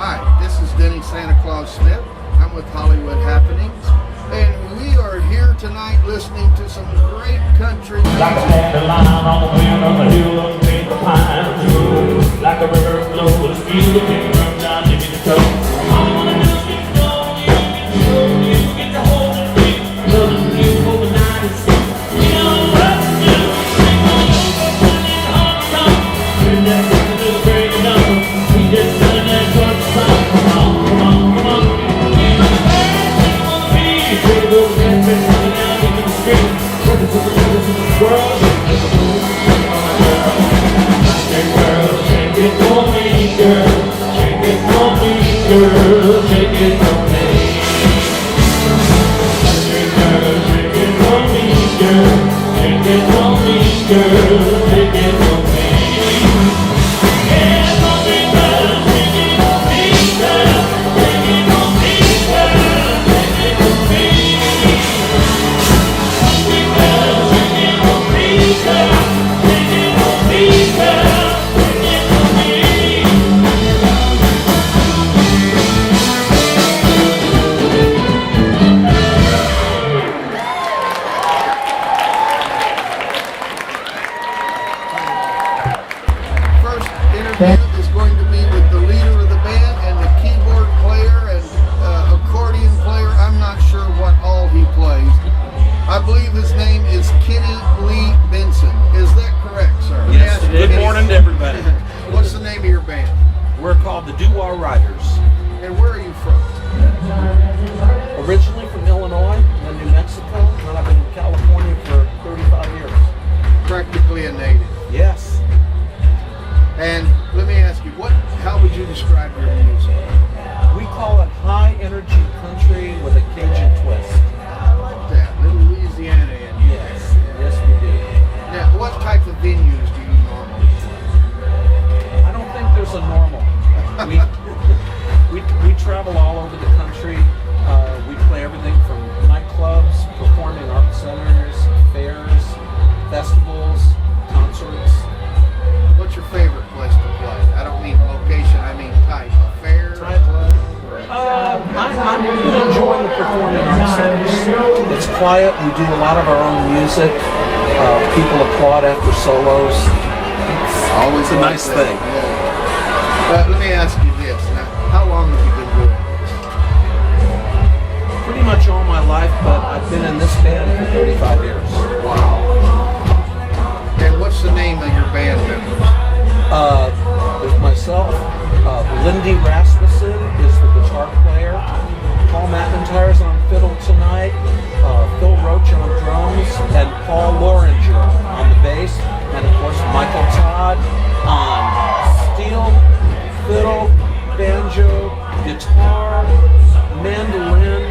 Hi, this is Denny Santa Claus Smith. I'm with Hollywood Happenings, and we are here tonight listening to some great country. Like a dandelion on the wind of the hill of the pine, like a river flows, feel the wind run down to the toe. Is going to be with the leader of the band and the keyboard player and accordion player. I'm not sure what all he plays. I believe his name is Kenny Lee Benson. Is that correct, sir? Yes. Good morning to everybody. What's the name of your band? We're called the Doo-Wah Riders. And where are you from? Originally from Illinois and New Mexico, and I've been in California for 35 years. Practically a native. Yes. And let me ask you, how would you describe your music? We call it high energy country with a Cajun twist. I like that. Little Louisiana in you. Yes. Yes, we do. Now, what type of venues do you normally play? I don't think there's a normal. We travel all over the country. We play everything from nightclubs, performing art centers, fairs, festivals, concerts. What's your favorite place to play? I don't mean location, I mean type. A fair, club? I'm enjoying the performing arts centers. It's quiet. We do a lot of our own music. People applaud after solos. Always a nice thing. Yeah. Let me ask you this. Now, how long have you been doing this? Pretty much all my life, but I've been in this band for 35 years. Wow. And what's the name of your band members? There's myself. Lindy Rasmussen is the guitar player. Paul McIntyre's on fiddle tonight. Phil Roach on drums, and Paul Loringer on the bass, and of course Michael Todd on steel, fiddle, banjo, guitar, mandolin.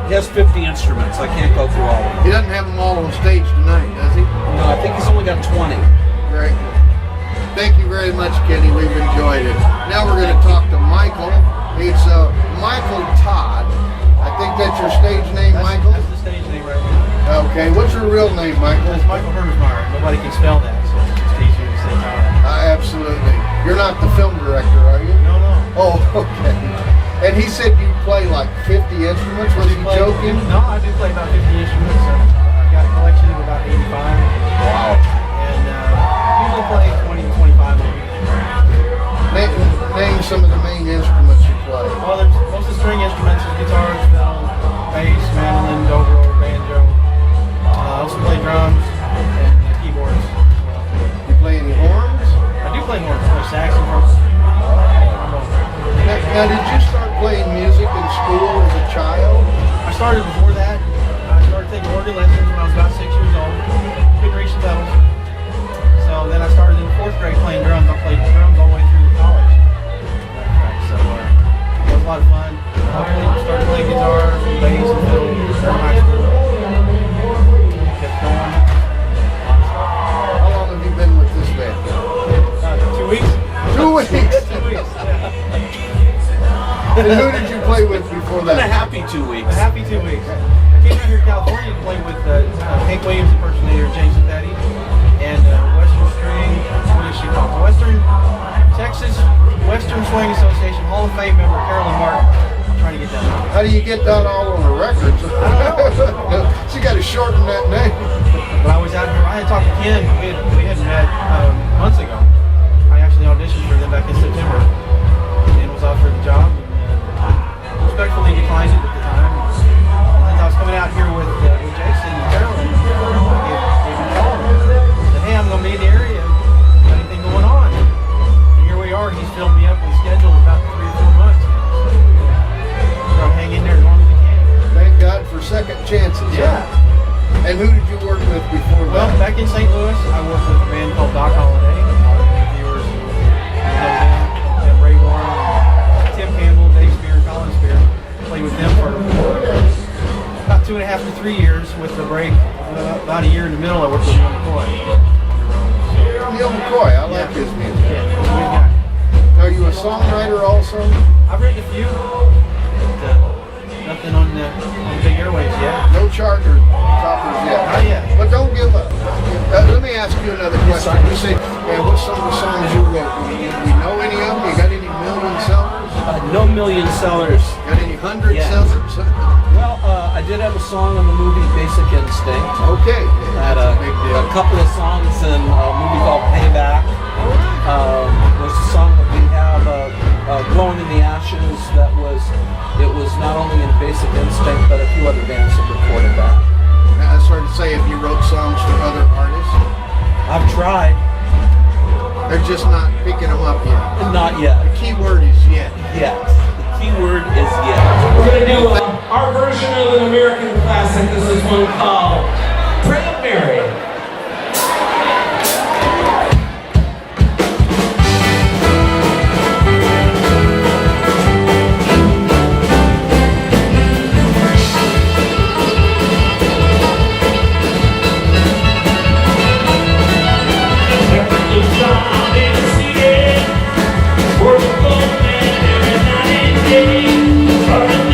He has 50 instruments. I can't go through all of them. He doesn't have them all on stage tonight, does he? No, I think he's only got 20. Very good. Thank you very much, Kenny. We've enjoyed it. Now we're going to talk to Michael. It's Michael Todd. I think that's your stage name, Michael? That's the stage name right now. Okay. What's your real name, Michael? That's Michael Hermsmeyer. Nobody can spell that, so it's just easier to say Todd. Absolutely. You're not the film director, are you? No. Oh, okay. And he said you play like 50 instruments. Was he joking? No, I do play about 50 instruments. I've got a collection of about 85. Wow. And usually play 20 to 25 a week. Name some of the main instruments you play. Well, there's most of the string instruments is guitars, fiddle, bass, mandolin, dobro, banjo. I also play drums and keyboards. You play any horns? I do play horns. I play saxophone. Now, did you start playing music in school as a child? I started before that. I started taking organ lessons when I was about 6 years old. Couldn't reach the pedals. So then I started in the 4th grade playing drums. I played drums all the way through college. So it was a lot of fun. I started playing guitar, bass, and fiddle in high school. Kept going. How long have you been with this band? 2 weeks. 2 weeks. 2 weeks. And who did you play with before Been a that? happy 2 weeks. A happy 2 weeks. I came out here to California to play with Hank Williams impersonator Jason Petty and Western String. What is she called? Western Texas Western Swing Association Hall of get that all on a record? She got to shorten that name. But I was out here. I had talked to Ken. We had met months ago. I actually auditioned for them back in September. And was offered the job. And, respectfully declined it at the time. And since I was coming out here with Jason and Carolyn, I gave him a call. Said, hey, I'm going to be in the area. Got anything going on? And here we are. He's filled me up with schedule about 3 or 4 months now. So I'm hanging in there as long as we can. Thank God for second chances. Yeah. And who did you work with before Well, that? back in St. Louis, I worked with a band called Doc Holliday. A lot of viewers know them. Ray Warren, Tim Campbell, Dave Spear, Colin Spear. Played with them for about 2.5 to 3 years with the break. About a year in the middle, I worked with Neil McCoy. Neil McCoy, I like his music. Yeah, he's a good guy. Are you a songwriter also? I've written a few. But, nothing on the big airwaves yet. No chart or toppers yet. Not yet. But don't give up. Let me ask you another question. You say, what's some of the songs you wrote? Do we know any of them? You got any million sellers? No million sellers. Got any hundred Yeah. sellers? Well, I did have a song on the movie Basic Instinct. Okay. I had That's a big deal. a couple of songs in a movie called Payback. There's a song that we have, Glowing in the Ashes, it was not only in Basic Instinct, but a few other bands have recorded that. Now, it's hard to say if you wrote songs for other artists. I've tried. They're just not picking them up yet. Not yet. The key word is yet. Yet. The key word is yet. We're going to do our version of an American classic. This is one called Pray Up Mary. Party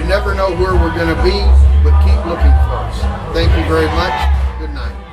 never know where we're going to be, but keep looking for us. Thank you very much. Good night.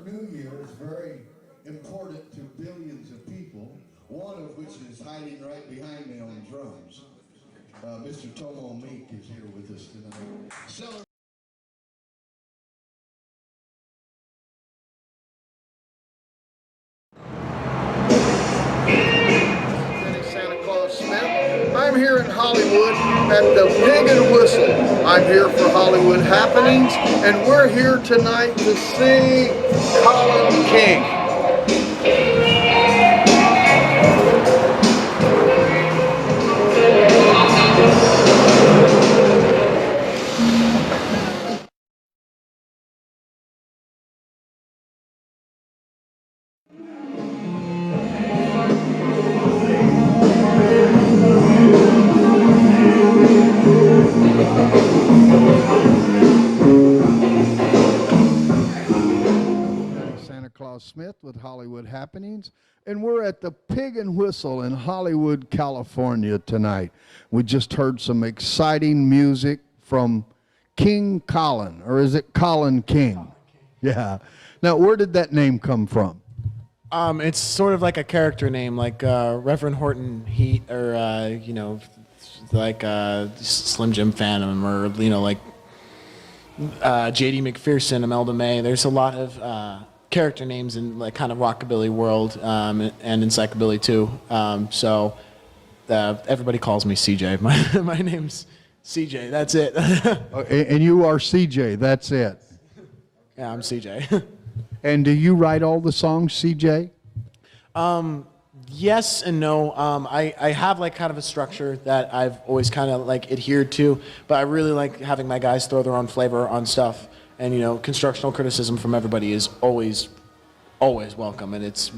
Lunar New Year is very important to billions of people, one of which is hiding right behind me on drums. Mr. Tomo Meek is here with us tonight. Denny Santa Claus Smith. I'm here in Hollywood at the Pig and Whistle. I'm here for Hollywood Happenings, and we're here tonight to see Colin King. Santa Claus Smith with Hollywood Happenings, and we're at the Pig and Whistle in Hollywood, California tonight. We just heard some exciting music from King Colin, or is it Colin King? Yeah. Now, where did that name come from? It's sort of like a character name, like Reverend Horton Heat, or like Slim Jim Phantom, or like J.D. McPherson, Imelda May. There's a lot of character names in like kind of rockabilly world and in psychobilly too. So everybody calls me CJ. My name's CJ. That's it. And you are CJ. That's it. Yeah, I'm CJ. And do you write all the songs, CJ? Yes and no. I have like kind of a structure that I've always kind of like adhered to, but I really like having my guys throw their own flavor on stuff. And constructional criticism from everybody is always welcome, and it's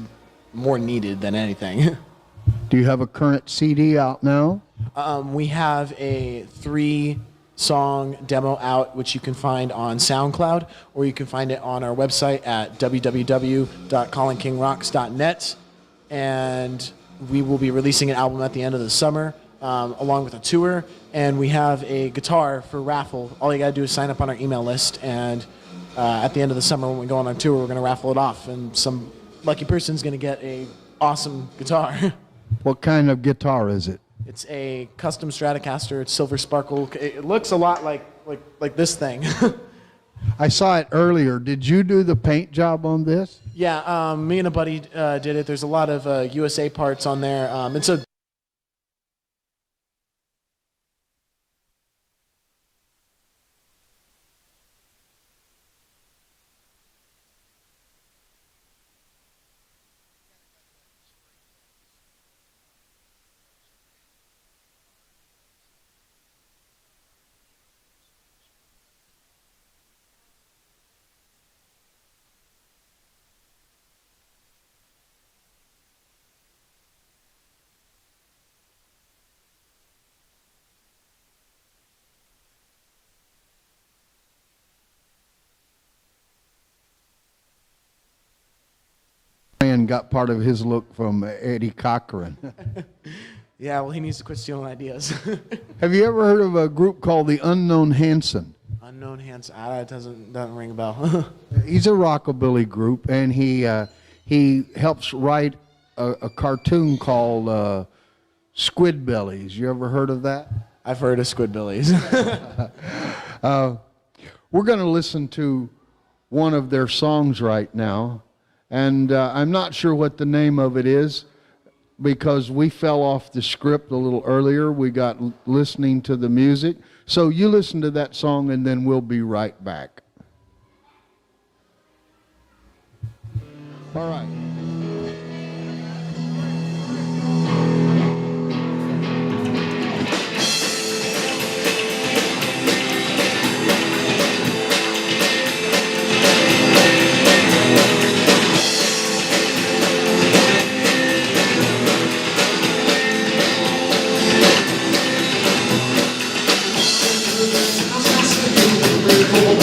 more needed than anything. Do you have a current CD out now? We have a 3-song demo out, which you can find on SoundCloud, or you can find it on our website at www.colinkingrocks.net. And we will be releasing an album at the end of the summer, along with a tour. And we have a guitar for raffle. All you got to do is sign up on our email list, and at the end of the summer when we go on our tour, we're going to raffle it off, and some lucky person's going to get a awesome guitar. What kind of guitar is it? It's a custom Stratocaster. It's silver sparkle. It looks a lot like this thing. I saw it earlier. Did you do the paint job on this? Yeah, me and a buddy did it. There's a lot of USA parts on there. It's a And got part of his look from Eddie Cochran. Yeah, well, he needs to quit stealing ideas. Have you ever heard of a group called the Unknown Hanson? Unknown Hands. It doesn't ring a bell. He's a rockabilly group, and he helps write a cartoon called Squidbillies. You ever heard of that? I've heard of Squidbillies. We're going to listen to one of their songs right now, and I'm not sure what the name of it is because we fell off the script a little earlier. We got listening to the music. So you listen to that song, and then we'll be right back. All right. Come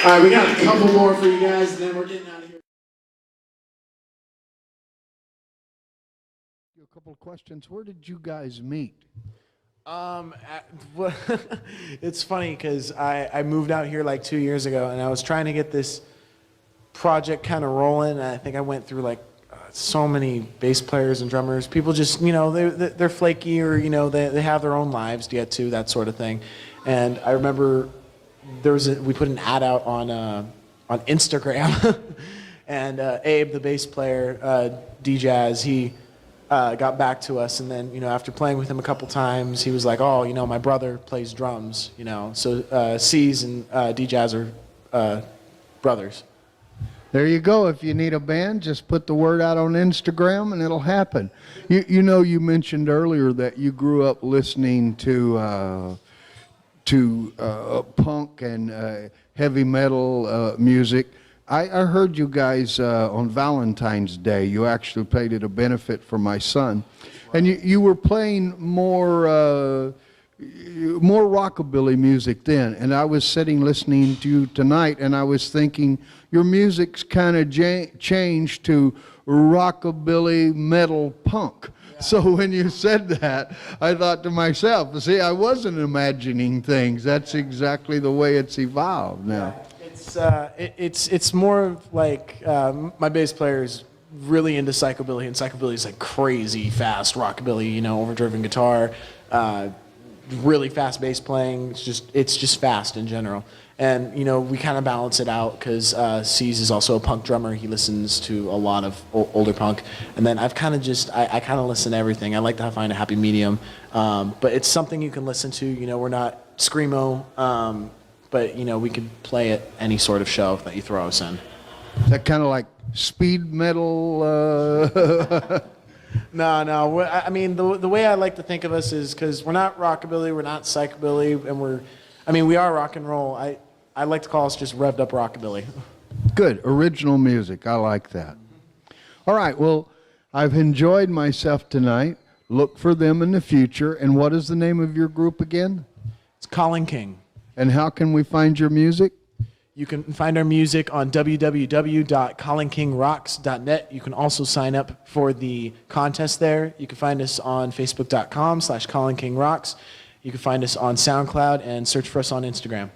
All right, we got a couple more for you guys, and then we're getting out of here. A couple of questions. Where did you guys meet? Well, it's funny because I moved out here like 2 years ago, and I was trying to get this project kind of rolling. And I think I went through like so many bass players and drummers. People just, you know, they're flaky, or you know, they have their own lives to get to, that sort of thing. And I remember we put an ad out on Instagram, and Abe, the bass player, D-Jazz, he got back to us, and then, you know, after playing with him a couple times, he was like, oh, you know, my brother plays drums, you know. So C's and D-Jazz are brothers. There you go. If you need a band, just put the word out on Instagram and it'll happen. You know, you mentioned earlier that you grew up listening to punk and heavy metal music. I heard you guys on Valentine's Day. You actually played at a benefit for my son, and you were playing more rockabilly music then. And I was sitting listening to you tonight, and I was thinking your music's kind of changed to rockabilly metal punk. So when you said that, I thought to myself, see, I wasn't imagining things. That's exactly the way it's evolved now. It's more like my bass player is really into psychobilly, and psychobilly is like crazy fast rockabilly, you know, overdriven guitar, really fast bass playing. It's just fast in general. And, you know, we kind of balance it out because C's is also a punk drummer. He listens to a lot of older punk. And then I've kind of I kind of listen to everything. I like to find a happy medium. But it's something you can listen to. You know, we're not screamo, but, you know, we could play at any sort of show that you throw us in. Is that kind of like speed metal? No. I mean, the way I like to think of us is because we're not rockabilly, we're not psychobilly, and we are rock and roll. I like to call us just revved up rockabilly. Good. Original music. I like that. All right. Well, I've enjoyed myself tonight. Look for them in the future. And what is the name of your group again? It's Calling King. And how can we find your music? You can find our music on www.callingkingrocks.net. You can also sign up for the contest there. You can find us on facebook.com/callingkingrocks. You can find us on SoundCloud and search for us on Instagram.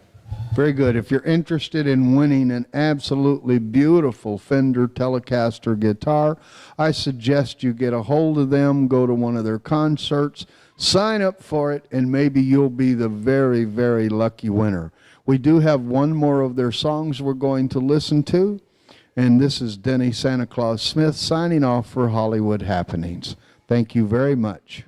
Very good. If you're interested in winning an absolutely beautiful Fender Telecaster guitar, I suggest you get a hold of them, go to one of their concerts, sign up for it, and maybe you'll be the very, very lucky winner. We do have one more of their songs we're going to listen to, and this is Denny Santa Claus Smith signing off for Hollywood Happenings. Thank you very much.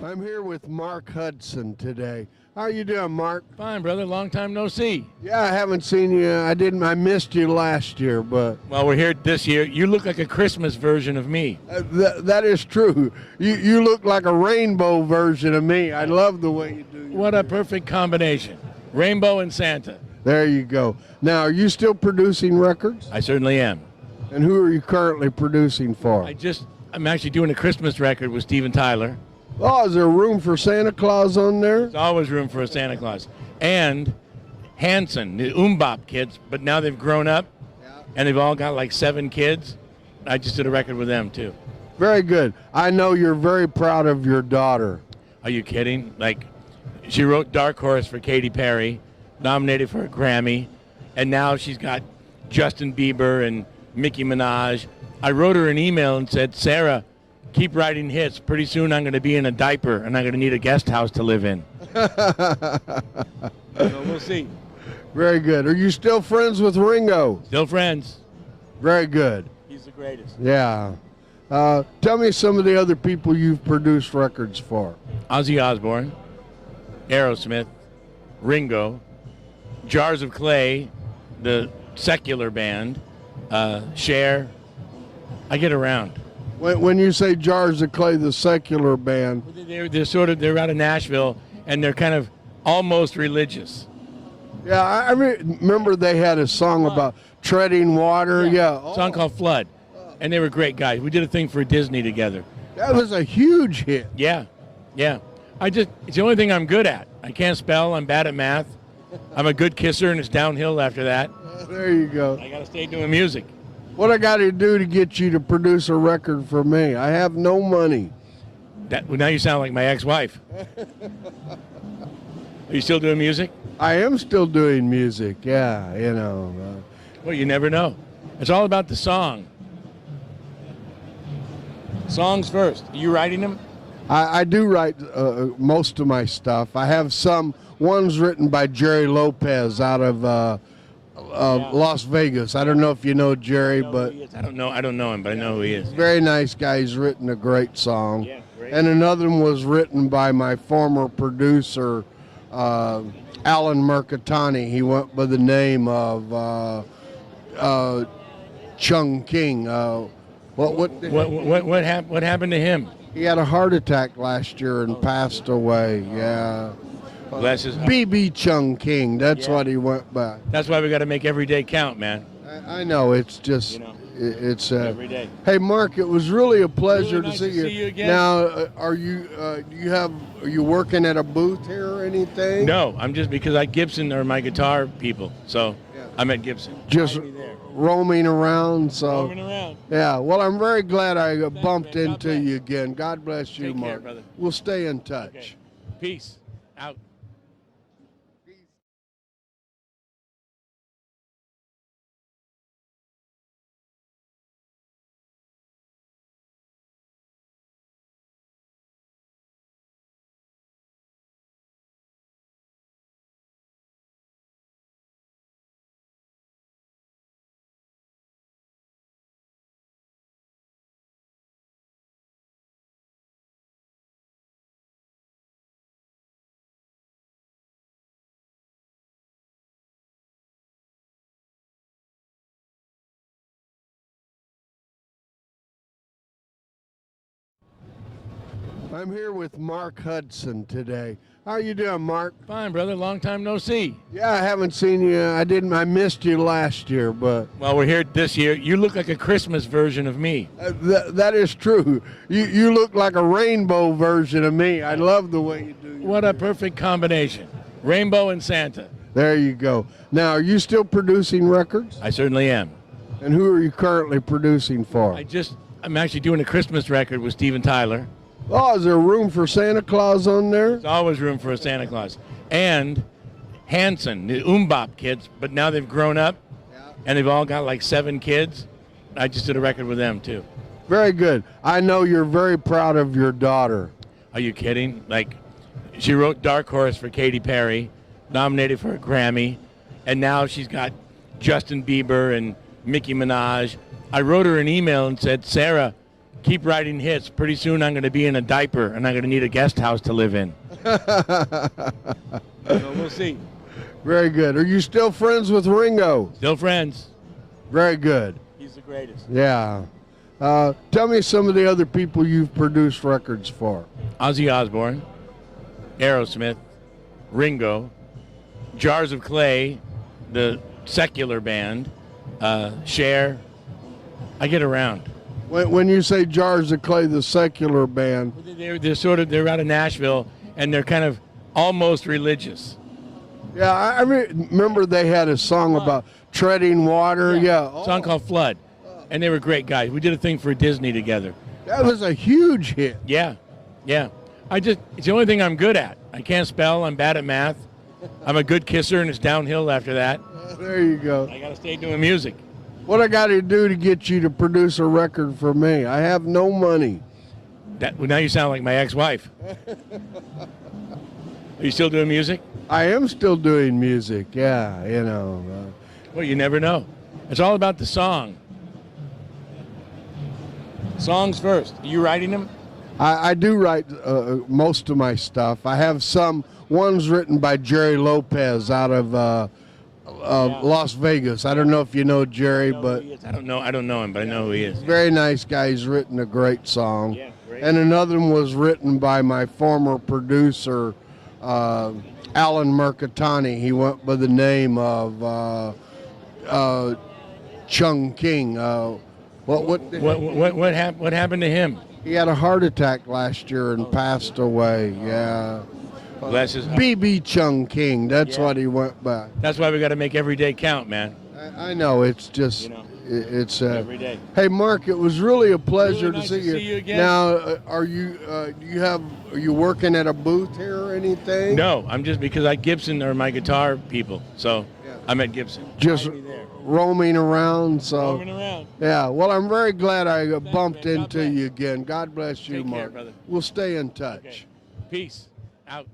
I'm here with Mark Hudson today. How are you doing, Mark? Fine, brother. Long time no see. Yeah, I haven't seen you. I missed you last year, but Well, we're here this year. You look like a Christmas version of me. that is true. You look like a rainbow version of me. I love the way you do. What a perfect combination. Rainbow and Santa. There you go. Now, are you still producing records? I certainly am. And who are you currently producing for? I'm actually doing a Christmas record with Steven Tyler. Oh, is there room for Santa Claus on there? There's always room for a Santa Claus. And Hanson, the Bop kids, but now they've grown up and they've all got like 7 kids. I just did a record with them too. Very good. I know you're very proud of your daughter. Are you kidding? Like, she wrote Dark Horse for Katy Perry, nominated for a Grammy, and now she's got Justin Bieber and Nicki Minaj. I wrote her an email and said, Sarah, keep writing hits. Pretty soon I'm going to be in a diaper and I'm going to need a guest house to live in. So we'll see. Very good. Are you still friends with Ringo? Still friends. Very good. He's the greatest. Yeah. Tell me some of the other people you've produced records for. Ozzy Osbourne, Aerosmith, Ringo, Jars of Clay, the secular band, Cher. I get around. When you say Jars of Clay, the secular band, They're out of Nashville and they're kind of almost religious. yeah, I remember they had a song about treading water. Yeah, A song called Flood. And they were great guys. We did a thing for Disney together. that was a huge hit. Yeah. It's the only thing I'm good at. I can't spell. I'm bad at math. I'm a good kisser and it's downhill after that. There you go. I got to stay doing music. What I got to do to get you to produce a record for me? I have no money. Well, now you sound like my ex-wife. Are you still doing music? I am still doing music. Yeah, you know. Well, you never know. It's all about the song. Songs first. Are you writing them? I do write most of my stuff. I have one's written by Jerry Lopez out of Las Vegas. I don't know if you know Jerry, but I don't know him, but I know who he is. very nice guy. He's written a great song. Yeah, great. And another one was written by my former producer, Alan Mercatani. He went by the name of Chung King. What happened to him? He had a heart attack last year and passed away. Yeah. Bless his heart. B.B. Chung King. That's Yeah. what he went by. That's why we got to make every day count, man. I know. It's just, You know, it's. every day. Hey, Mark, it was really a pleasure Really nice to to see you again. Now, are you working at a booth here or anything? No, I'm just because Gibson are my guitar people, so Yeah. I'm at Gibson. Just Find me there. roaming around. So. Roaming around. Yeah. Well, I'm very glad I bumped man. God into bless. you again. God bless you, Take care, Mark. brother. We'll stay in touch. Okay. Peace. Out. I'm here with Mark Hudson today. How are you doing, Mark? Fine, brother. Long time no see. Yeah, I haven't seen you. I missed you last year, but Well, we're here this year. You look like a Christmas version of me. that is true. You look like a rainbow version of me. I love the way you do. What a perfect combination. Rainbow and Santa. There you go. Now, are you still producing records? I certainly am. And who are you currently producing for? I'm actually doing a Christmas record with Steven Tyler. Oh, is there room for Santa Claus on there? There's always room for a Santa Claus. And Hanson, the Bop kids, but now they've grown up and they've all got like 7 kids. I just did a record with them too. Very good. I know you're very proud of your daughter. Are you kidding? Like, she wrote Dark Horse for Katy Perry, nominated for a Grammy, and now she's got Justin Bieber and Nicki Minaj. I wrote her an email and said, Sarah, keep writing hits. Pretty soon I'm going to be in a diaper and I'm going to need a guest house to live in. So we'll see. Very good. Are you still friends with Ringo? Still friends. Very good. He's the greatest. Yeah. Tell me some of the other people you've produced records for. Ozzy Osbourne, Aerosmith, Ringo, Jars of Clay, the secular band, Cher. I get around. When you say Jars of Clay, the secular band, They're out of Nashville, and they're kind of almost religious. yeah, I remember they had a song about treading water. Yeah, A song called Flood, and they were great guys. We did a thing for Disney together. that was a huge hit. Yeah. It's the only thing I'm good at. I can't spell. I'm bad at math. I'm a good kisser, and it's downhill after that. There you go. I got to stay doing music. What I got to do to get you to produce a record for me? I have no money. Well, now you sound like my ex-wife. Are you still doing music? I am still doing music. Yeah, you know. Well, you never know. It's all about the song. Songs first. Are you writing them? I do write most of my stuff. I have one's written by Jerry Lopez out of Las Vegas. I don't know if you know Jerry, but I don't know him, but I know who he is. very nice guy. He's written a great song. Yeah, great. And another one was written by my former producer, Alan Mercatani. He went by the name of Chung King. What happened to him? He had a heart attack last year and passed away. Yeah. Bless his heart. B.B. Chung King. That's Yeah. what he went by. That's why we got to make every day count, man. I know. It's just, You know, it's. every day. Hey, Mark, it was really a pleasure Really nice to see to see you again. Now, are you working at a booth here or anything? No, I'm just because Gibson are my guitar people, so Yeah. I'm at Gibson. Just Find me there. roaming around. So. Roaming around. Yeah. Well, I'm very glad I bumped man. God into bless. you again. God bless you, Take care, Mark. brother. We'll stay in touch. Okay. Peace. Out.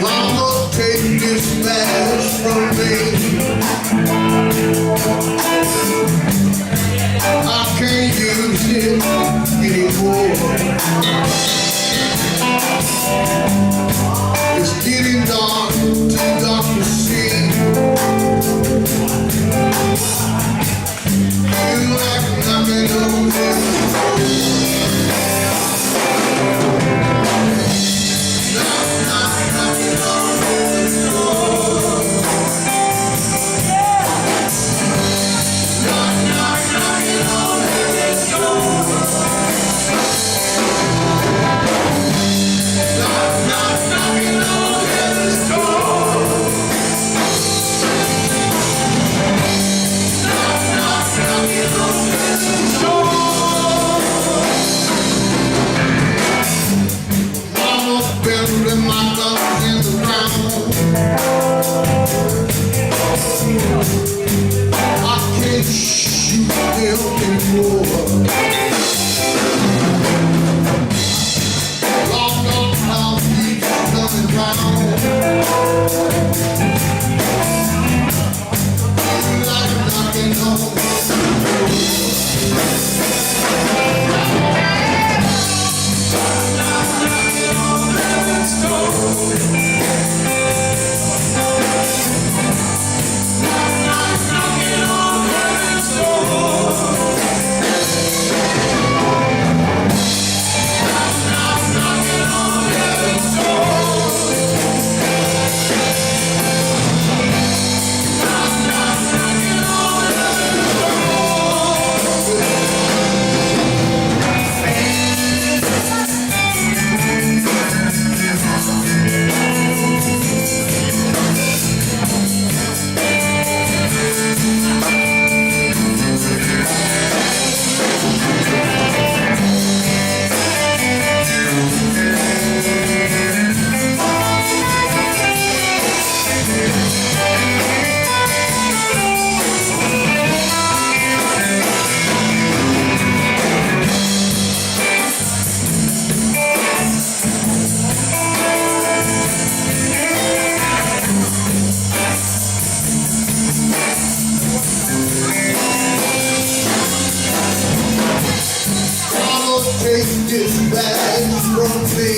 Mama, take this mask from me. I can't use it anymore. It's getting dark, too dark to see. You like knocking on this door. Mama burying my love in the ground. I can't shoot them anymore. Long gone how keeps coming round.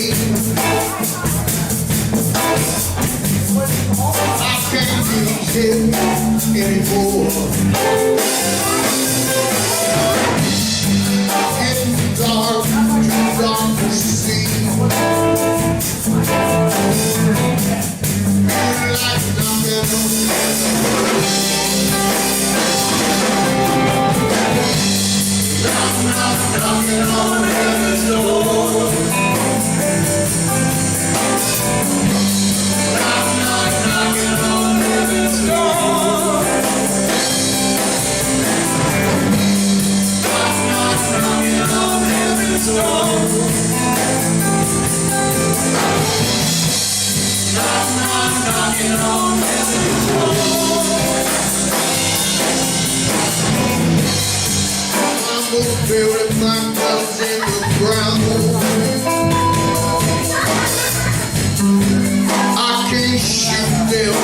I can't use it anymore. It's dark, too dark to see. Feel like nothing knocking on heaven's door. Knocking on heaven's door. Knocking on heaven's door. Knocking on heaven's door. I'm gonna bury my guns in the ground. I can't shoot them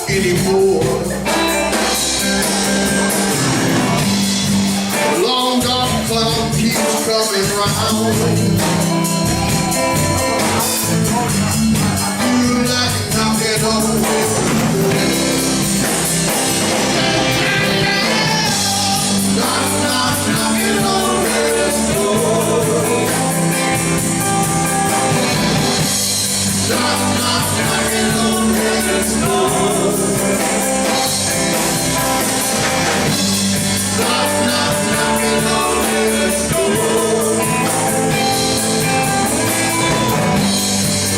anymore. Long dark cloud keeps coming round. You like knocking on heaven's door. Knocking on heaven's door. Knocking on heaven's door. Knocking on heaven's door.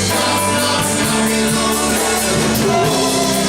Knocking on heaven's door.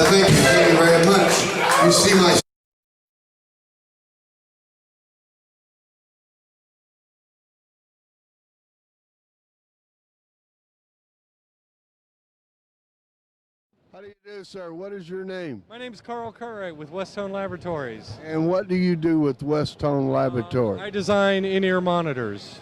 Thank you very much. You see my How do you do, sir? What is your name? My name is Carl Cartwright with Westone Laboratories. And what do you do with Westone Laboratory? I design in-ear monitors.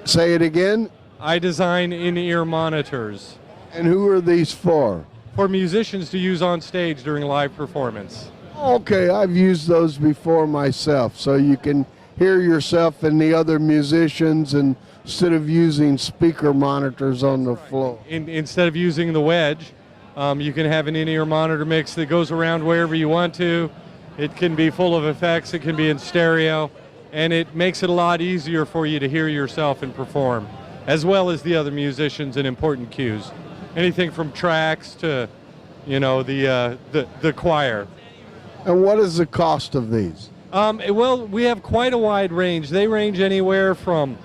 Say it again. I design in-ear monitors And who are these for? for musicians to use on stage during live performance. Okay, I've used those before myself, so you can hear yourself and the other musicians and instead of using speaker monitors on the floor. Instead of using the wedge, you can have an in-ear monitor mix that goes around wherever you want to. It can be full of effects, it can be in stereo, and it makes it a lot easier for you to hear yourself and perform, as well as the other musicians in important cues. Anything from tracks to, you know, the choir. And what is the cost of these? Well, we have quite a wide range. They range anywhere from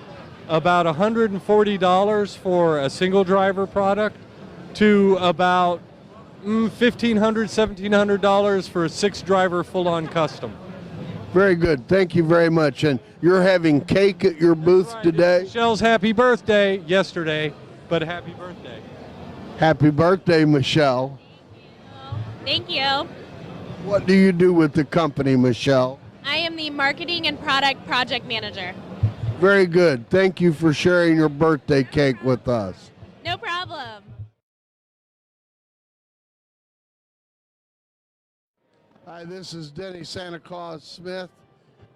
about $140 for a single driver product to about $1,500, $1,700 for a 6-driver full-on custom. Very good. Thank you very much. And you're having cake at your booth today? Michelle's happy birthday yesterday, but happy birthday. Happy birthday, Michelle. Thank you. What do you do with the company, Michelle? I am the marketing and product project manager. Very good. Thank you for sharing your birthday cake with us. No problem. Hi, this is Denny Santa Claus Smith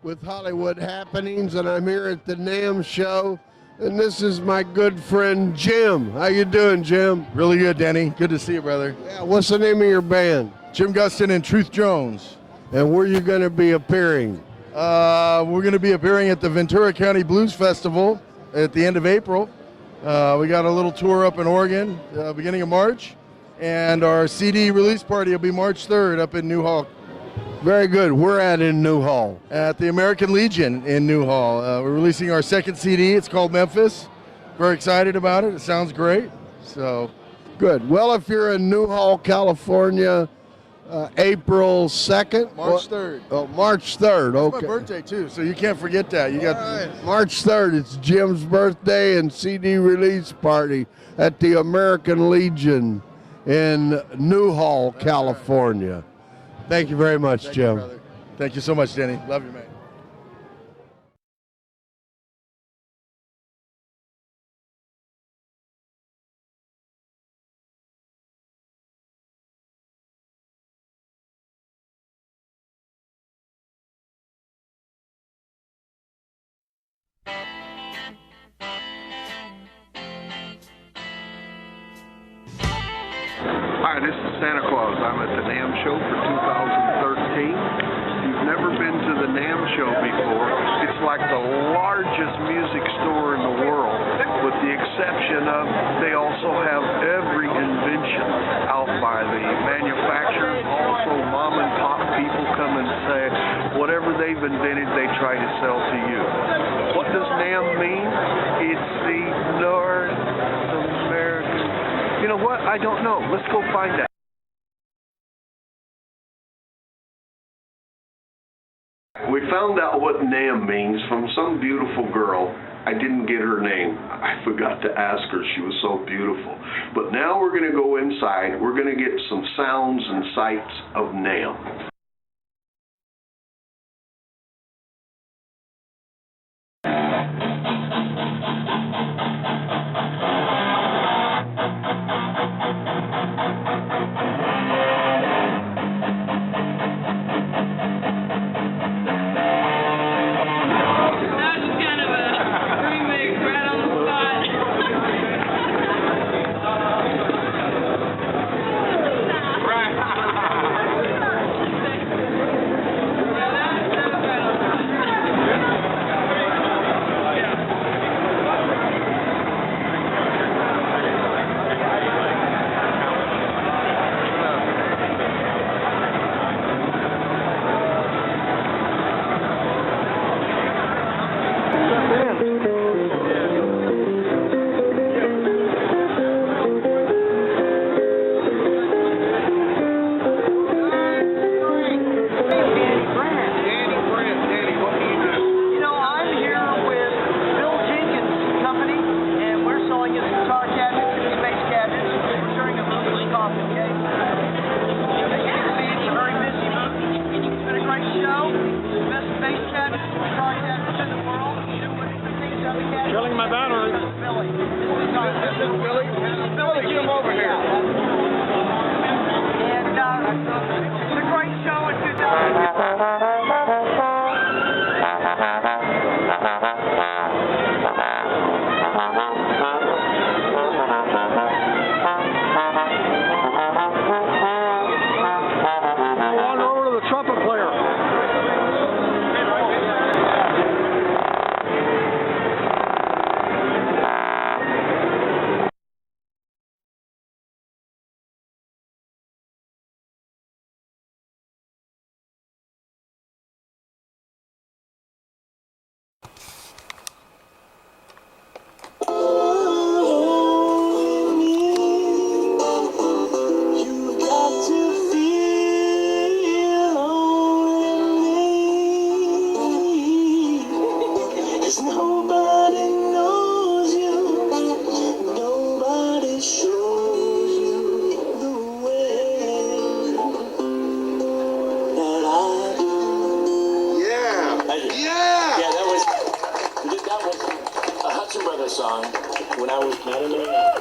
with Hollywood Happenings, and I'm here at the NAMM show. And this is my good friend Jim. How you doing, Jim? Really good, Denny. Good to see you, brother. Yeah, what's the name of your band? Jim Gustin and Truth Jones. And where are you going to be appearing? We're going to be appearing at the Ventura County Blues Festival at the end of April. We got a little tour up in Oregon beginning of March. And our CD release party will be March 3rd up in New Hall. Very good. We're in New Hall. At the American Legion in New Hall. We're releasing our second CD. It's called Memphis. Very excited about it. It sounds great. So good. Well, if you're in New Hall, California, April 2nd? March 3rd. Oh, March 3rd. It's Okay. my birthday, too, so you can't forget that. You got March 3rd. It's Jim's birthday and CD release party at the American Legion in New Hall, California. Thank you very much, Thank Jim. you, brother. Thank you so much, Denny. Love you, man. Hi, this is Santa Claus. I'm at the NAMM show for 2013. If you've never been to the NAMM show before, it's like the largest music store in the world, with the exception of they also have every invention out by the manufacturers. Also, mom and pop people come and say whatever they've invented, they try to sell to you. What does NAMM mean? It's the North American. You know what? I don't know. Let's go find out. We found out what NAMM means from some beautiful girl. I didn't get her name. I forgot to ask her. She was so beautiful. But now we're going to go inside. We're going to get some sounds and sights of NAMM. my battery. Billy. This is Billy. Billy, get him over here. And it's a great show in 2000. On over to the trumpet player. Song when I was not in there.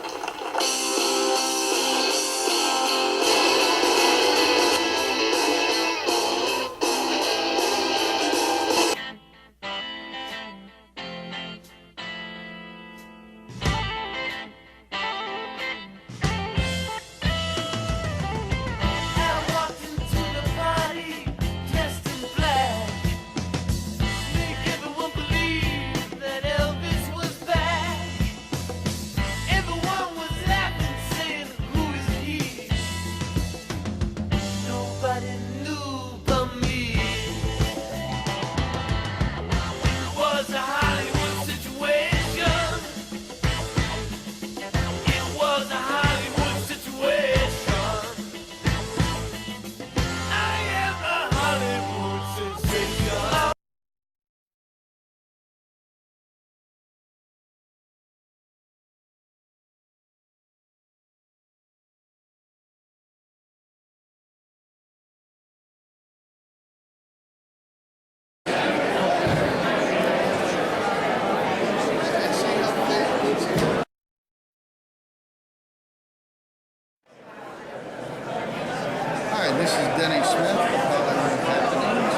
Hi, this is Denny Smith with Hollywood Happenings.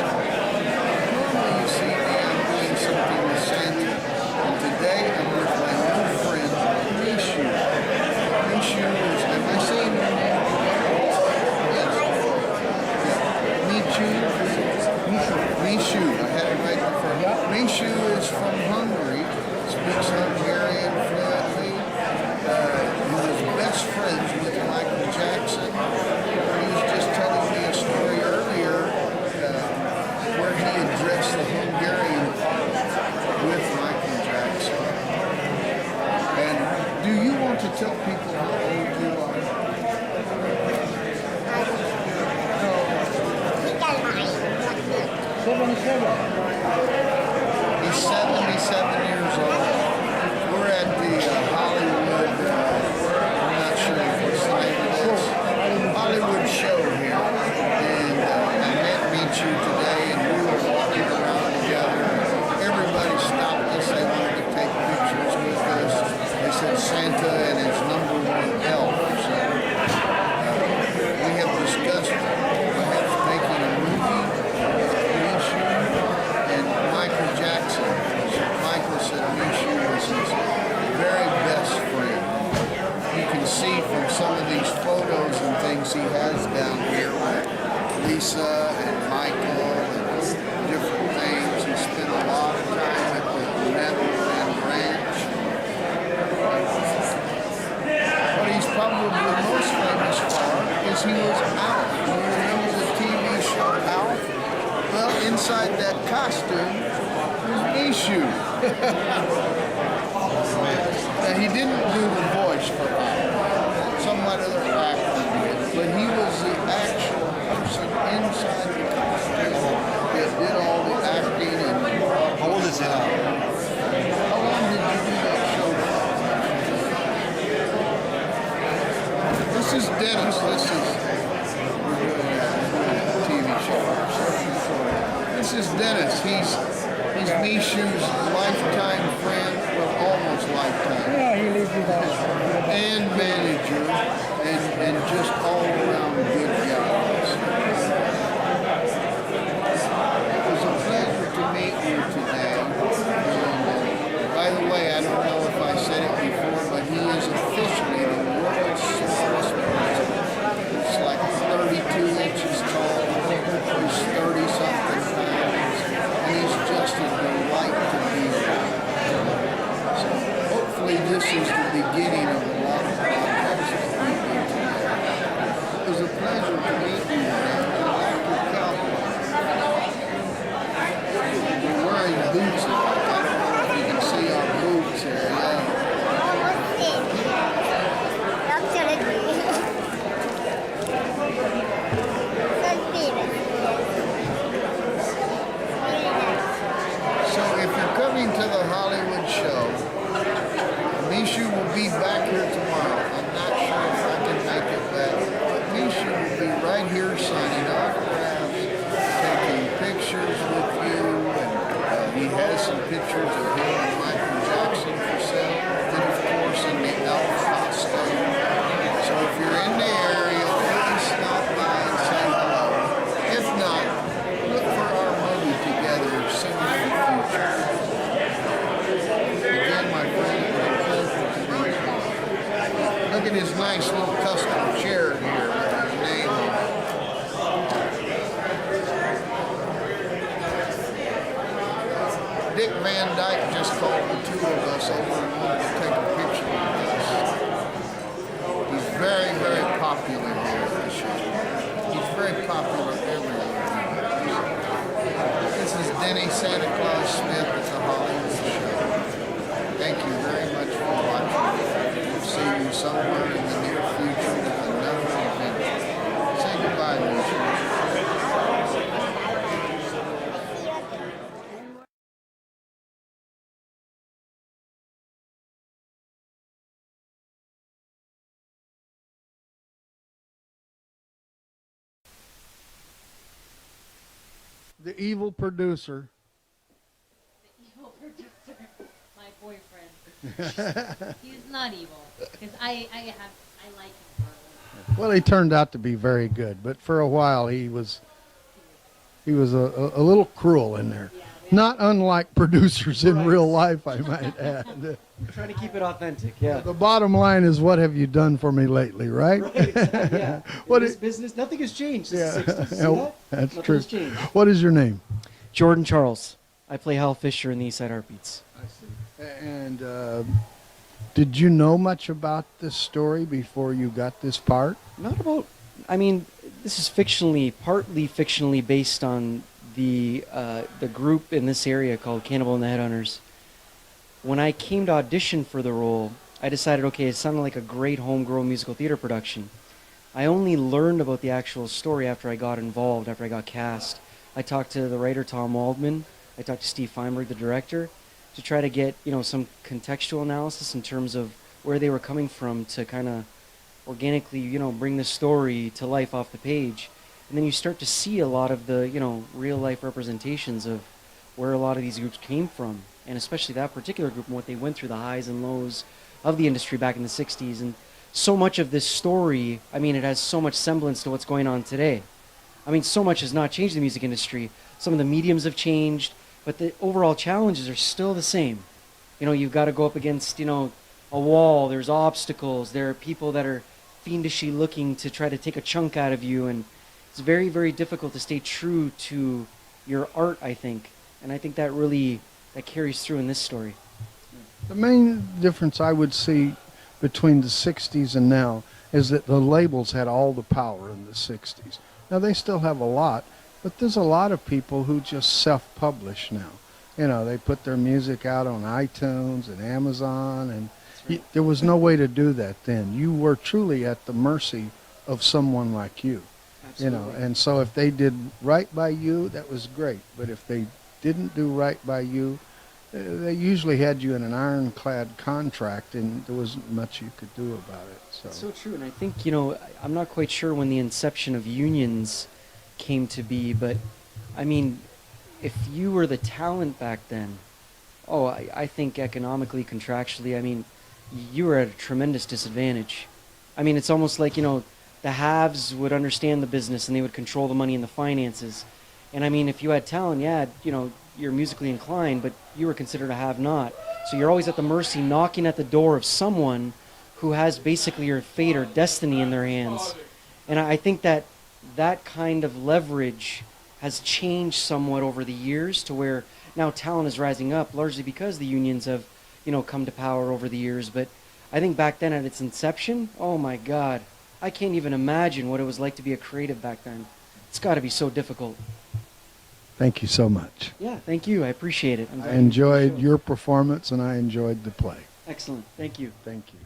Normally you see me, I'm doing something with Santa, and today I'm with my new friend, Mishu. Mishu is, am I saying your name? Yes. Mishu. I had it right before. Mishu is from Hungary, speaks Hungarian fluently. He was best friends with Michael Jackson. He was just telling me a story earlier where he addressed the Hungarian parliament with Michael Jackson. And do you want to tell people how old you are? He's 77 years old. We're at the Hollywood, I'm not sure what's the name of this, Hollywood show here. And I met Michu today, and we were walking around together. Everybody stopped us. They wanted to take pictures with us. They said Santa and his #1 elf. So we have discussed perhaps making a movie of Michu and Michael Jackson. Michael said Michu was his very best friend. You can see from some of these photos and things he has down here with Lisa and Michael and different things. He spent a lot of time at the Netherland Ranch. What he's probably most famous for is he was Alf. You remember the TV show Alf? Well, inside that costume was Mishu. Now, he didn't do the voice for Alf. Some other actor did, but he was the actual person inside the costume that did all the acting. And how old is he now? How long did you do that show for? This is Dennis. We're doing a TV show. This is Dennis. He's Mishu's lifetime friend, well, almost his lifetime. Yeah, he leaves you that. And manager, and just all around good guys. It was a pleasure to meet you today. And, by the way, I don't know if I said it before, but he is officially the world's smallest person. It's like 32 inches tall. He's 30-something pounds. And he's just a delight to be around. So hopefully this is the beginning of a lot of projects that we do together. It was a pleasure to meet you, man. I like your cowboy. You're wearing boots. I don't know if you can see our boots here. Yeah. So if you're coming to the Hollywood show, Mishu will be back here tomorrow. I'm not sure if I can make it back, but Mishu will be right here signing autographs, taking pictures with you, and he has some pictures of him and Michael Jackson for sale, and of course in the elf costume. So if you're in the area, please stop by and say hello. If not, look for our movie together soon in the future. Again, my friend, it was a pleasure to meet you. Look at his nice little custom chair here with his name on it. Dick Van Dyke just called the two of us over and wanted to take a picture with us. He's very, very popular here at the show. He's very popular everywhere. This is Denny Santa Claus Smith at the Hollywood Show. Thank you very much for watching. We'll see you somewhere in the near future with another event. Say goodbye, Misha. The evil producer. The evil producer, my boyfriend. He's not evil, because I like him. Well, he turned out to be very good, but for a while he was a little cruel in there. Not unlike producers in real life, I might add. Trying to keep it authentic, yeah. The bottom line is, what have you done for me lately, right? Right, exactly, yeah. What In this is business, nothing has changed Yeah, since the 60s. See yeah, that? that's Nothing true. has changed. What is your name? Jordan Charles. I play Hal Fisher in the East Side Heartbeats. I see. And did you know much about this story before you got this part? Not about, I mean, this is partly fictionally based on the group in this area called Cannibal and the Headhunters. When I came to audition for the role, I decided, okay, it sounded like a great homegrown musical theater production. I only learned about the actual story after I got involved, after I got cast. I talked to the writer, Tom Waldman. I talked to Steve Feinberg, the director, to try to get, some contextual analysis in terms of where they were coming from to kind of organically, bring the story to life off the page. And then you start to see a lot of the, real life representations of where a lot of these groups came from, and especially that particular group and what they went through, the highs and lows of the industry back in the 60s. And so much of this story, it has so much semblance to what's going on today. So much has not changed in the music industry. Some of the mediums have changed, but the overall challenges are still the same. You've got to go up against, a wall, there's obstacles, there are people that are fiendishly looking to try to take a chunk out of you, and it's very, very difficult to stay true to your art, I think. And I think that carries through in this story. The main difference I would see between the 60s and now is that the labels had all the power in the 60s. Now, they still have a lot, but there's a lot of people who just self-publish now. They put their music out on iTunes and Amazon, and there was no way to do that then. You were truly at the mercy of someone like you. Absolutely. And so if they did right by you, that was great. But if they didn't do right by you, they usually had you in an ironclad contract, and there wasn't much you could do about it. That's so true. And I think, I'm not quite sure when the inception of unions came to be, but if you were the talent back then, Oh, I think economically, contractually, I mean, you were at a tremendous disadvantage. I mean, it's almost like, the haves would understand the business and they would control the money and the finances. And I mean, if you had talent, yeah, you're musically inclined, but you were considered a have-not. So you're always at the mercy, knocking at the door of someone who has basically your fate or destiny in their hands. And I think that kind of leverage has changed somewhat over the years to where now talent is rising up, largely because the unions have, come to power over the years. But I think back then at its inception, oh my God, I can't even imagine what it was like to be a creative back then. It's got to be so difficult. Thank you so much. Yeah, thank you. I appreciate it. I enjoyed your performance and I enjoyed the play. Excellent. Thank you. Thank you.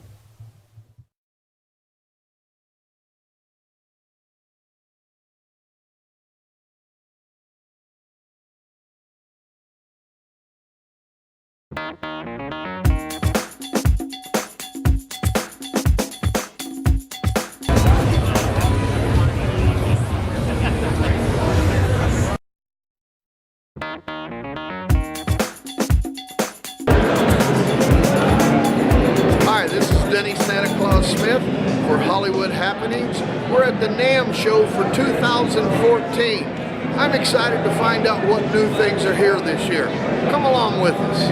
Hi, this is Denny Santa Claus Smith for Hollywood Happenings. We're at the NAMM show for 2014. I'm excited to find out what new things are here this year. Come along with us.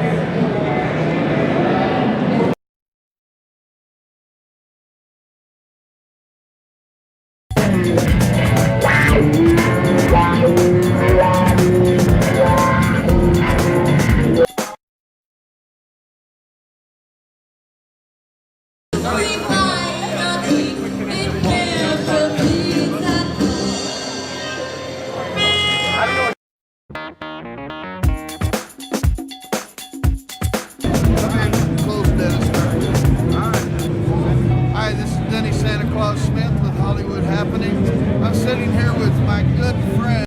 Hi, this is Denny Santa Claus Smith with Hollywood Happenings. I'm sitting here with my good friend.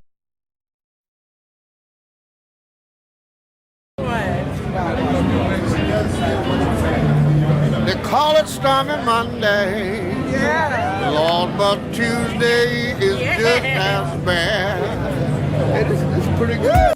They call it Stormy Monday. Yeah. Lord, but Tuesday is just as bad. It's pretty good.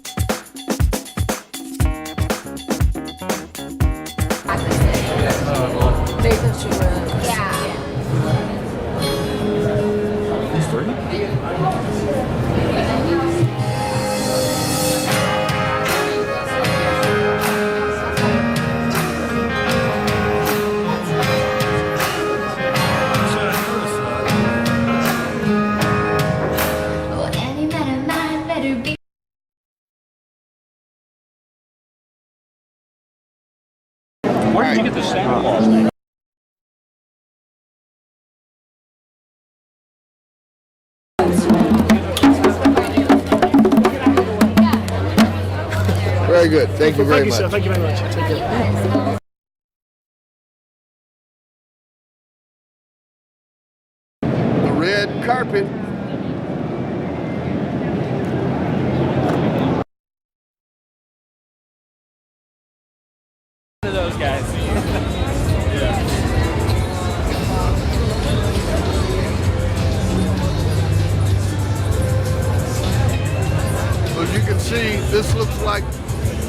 Where did you get the Santa Claus name? Very good. Thank you very much. Thank you very much. Take care. The red carpet. Those guys. As you can see, this looks like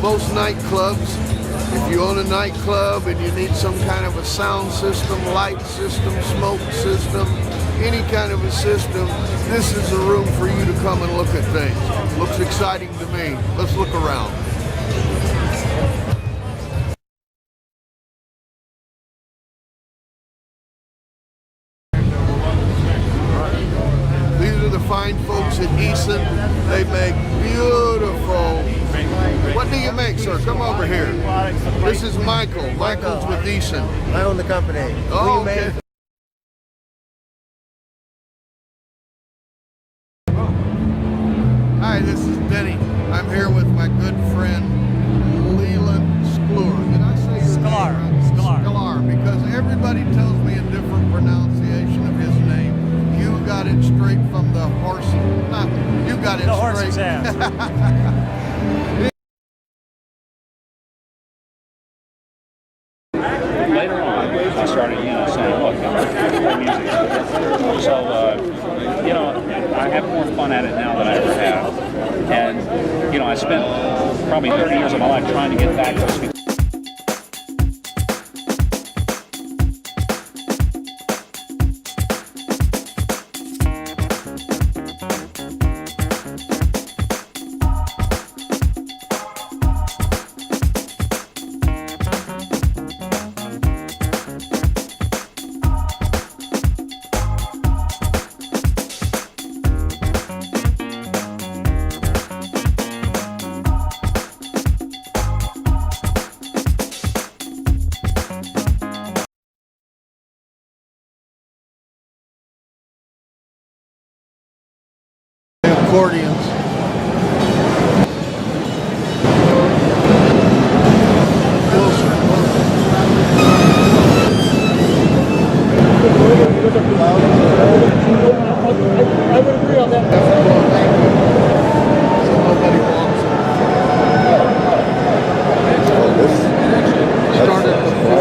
most nightclubs. If you own a nightclub and you need some kind of a sound system, light system, smoke system, any kind of a system, this is a room for you to come and look at things. Looks exciting to me. Let's look around. These are the fine folks at Eason. They make beautiful. What do you make, sir? Come over here. This is Michael. Michael's with Eason. I own the company. Oh, okay. Hi, this is Denny. I'm here with my good friend Leland Sklar. Did I say your name? Sklar, because everybody tells me a different pronunciation of his name. You got it straight from the horse. Not, you got it The straight. horse's ass. Later on, I started, saying, look, music. So, I have more fun at it now than I ever have. And, I spent probably 30 years of my life trying to get back those guitars. Accordions. I would agree on that. Started before.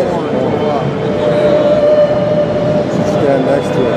Stand next to it.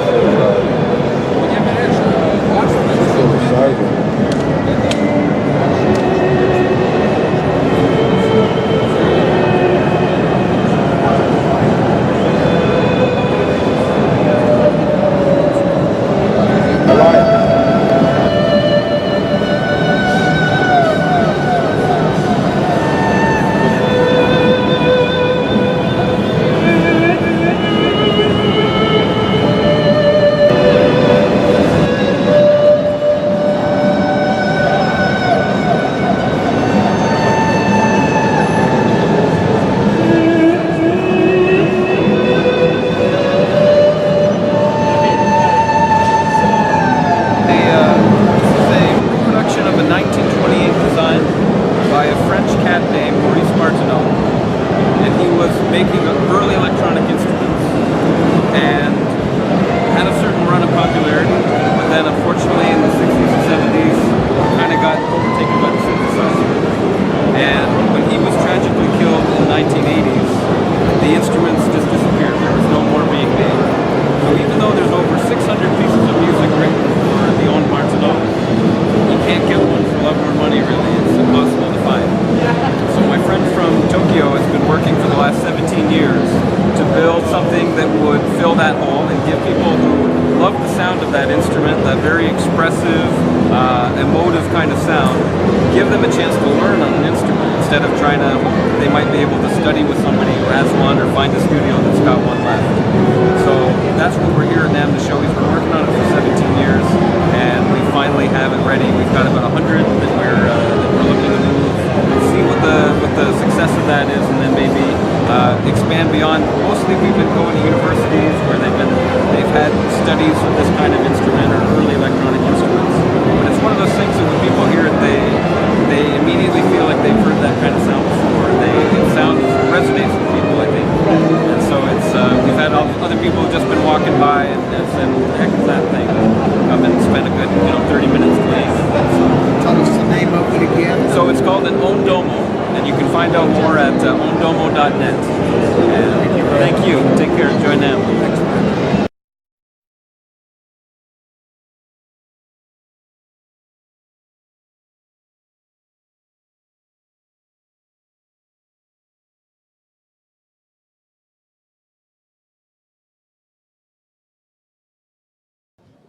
Making early electronic instruments and had a certain run of popularity, but then unfortunately in the 60s and 70s kind of got overtaken by the synthesizer. And when he was tragically killed in the 1980s, the instruments just disappeared. There was no more being made. So even though there's over 600 pieces of music written for the own Martineau, you can't get one for love or money really. It's impossible to find. So my friend from Tokyo has been working for the last 17 years to build something that would fill that hole and give people who love the sound of that instrument, that very expressive, emotive kind of sound, give them a chance to learn on an instrument instead of trying to hope they might be able to study with somebody who has one or find a studio that's got one left. So that's what we're here at NAMM to show. We've been working on it for 17 years and we finally have it ready. We've got about 100 that we're looking to move. See what the success of that is, and then maybe expand beyond. Mostly we've been going to universities where they've had studies of this kind of instrument or early electronic instruments. But it's one of those things that when people hear it, they immediately feel like they've heard that kind of sound before. It sounds resonates with people, I think. And so it's we've had other people who've just been walking by and said, "What the heck is that thing?" Come and spend a good 30 minutes playing. So, tell us the name of it again. So it's called an Ondomo, and you can find out more at ondomo.net. And thank you. Take care. Enjoy NAMM.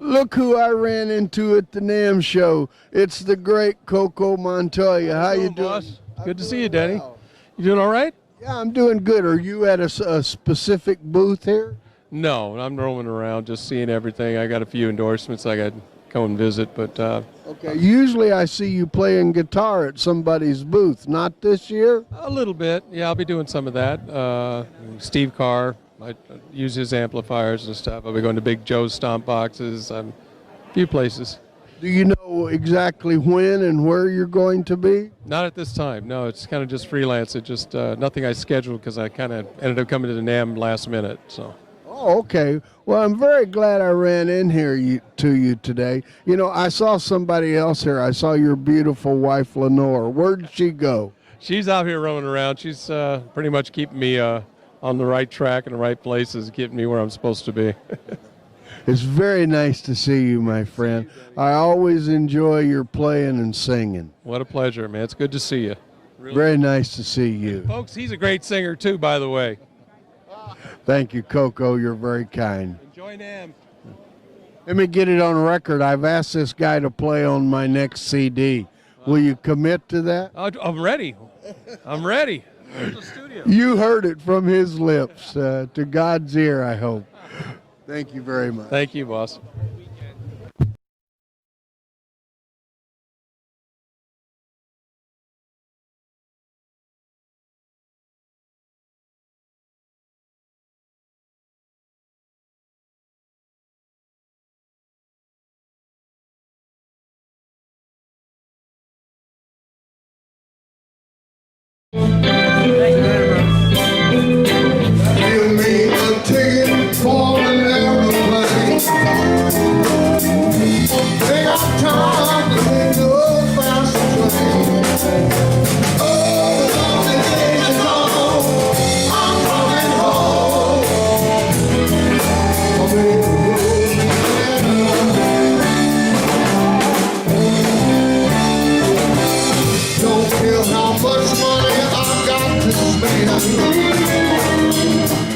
Look who I ran into at the NAMM show. It's the great Coco Montoya. How you doing? Boss? Good to see you, Denny. You doing all right? Yeah, I'm doing good. Are you at a specific booth here? No, I'm roaming around just seeing everything. I got a few endorsements I got to come and visit, but Okay. Usually I see you playing guitar at somebody's booth. Not this year? a little bit. Yeah, I'll be doing some of that. Steve Carr, I use his amplifiers and stuff. I'll be going to Big Joe's Stomp Boxes, a few places. Do you know exactly when and where you're going to be? Not at this time. No, it's kind of just freelance. It just nothing I scheduled because I kind of ended up coming to the NAMM last minute. So. Oh, okay. Well, I'm very glad I ran in here to you today. You know, I saw somebody else here. I saw your beautiful wife, Lenore. Where'd she go? She's out here roaming around. She's pretty much keeping me on the right track and the right places, getting me where I'm supposed to be. It's very nice to see you, my friend. I always enjoy your playing and singing. What a pleasure, man. It's good to see you. Very nice to see you. Folks, he's a great singer too, by the way. Thank you, Coco. You're very kind. Enjoy NAMM. Let me get it on record. I've asked this guy to play on my next CD. Will you commit to that? I'm ready. I'm ready. You heard it from his lips, to God's ear, I hope. Thank you very much. Thank you, boss. Give me a ticket for an aeroplane. They got time to make no fast train. Oh, the lonely days are gone. I'm coming home. I'm in the road. Don't care how much money I've got to spend.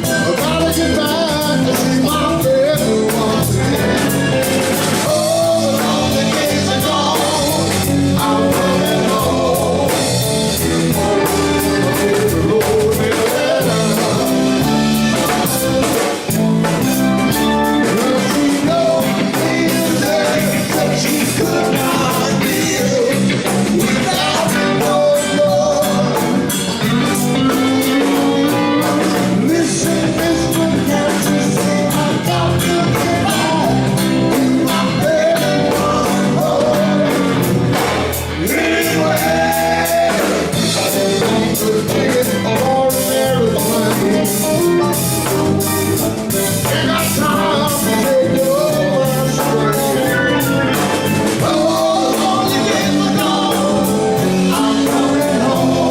I gotta get back to see my baby once again. Oh, the lonely days are gone. I'm coming home. I'm in the road, well, she knows me today that she could not live without no love. Listen, mister, can't you see I got to get home? With my baby one home. Anyway, I want to take it ordinary plane. Ain't got time to take no astray. Oh, the lonely days are gone. I'm coming home.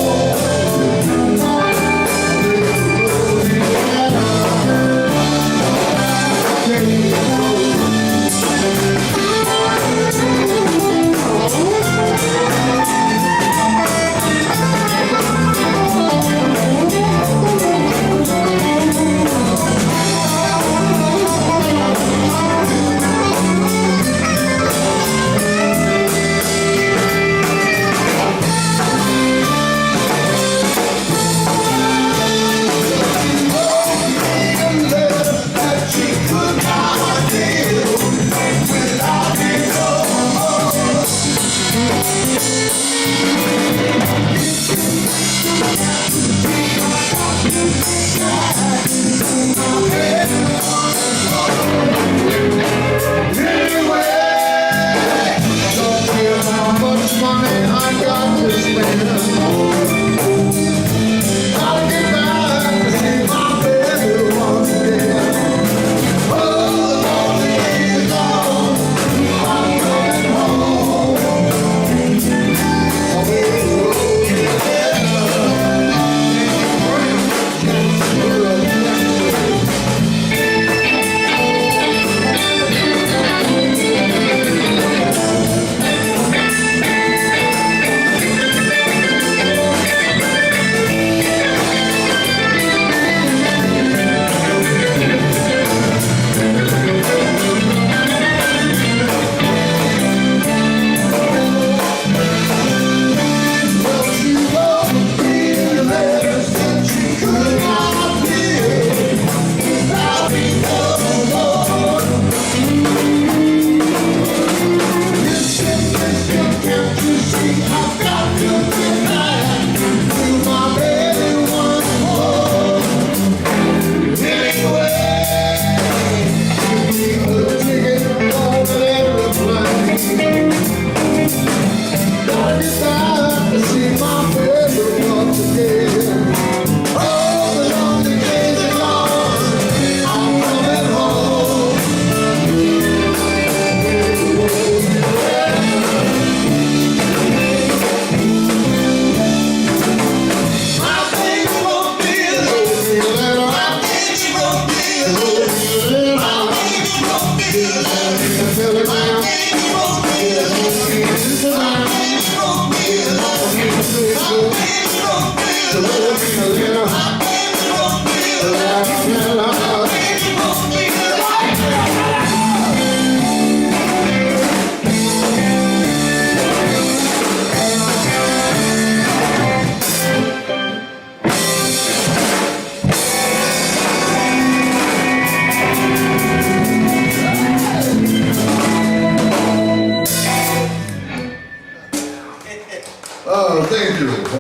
Thank you.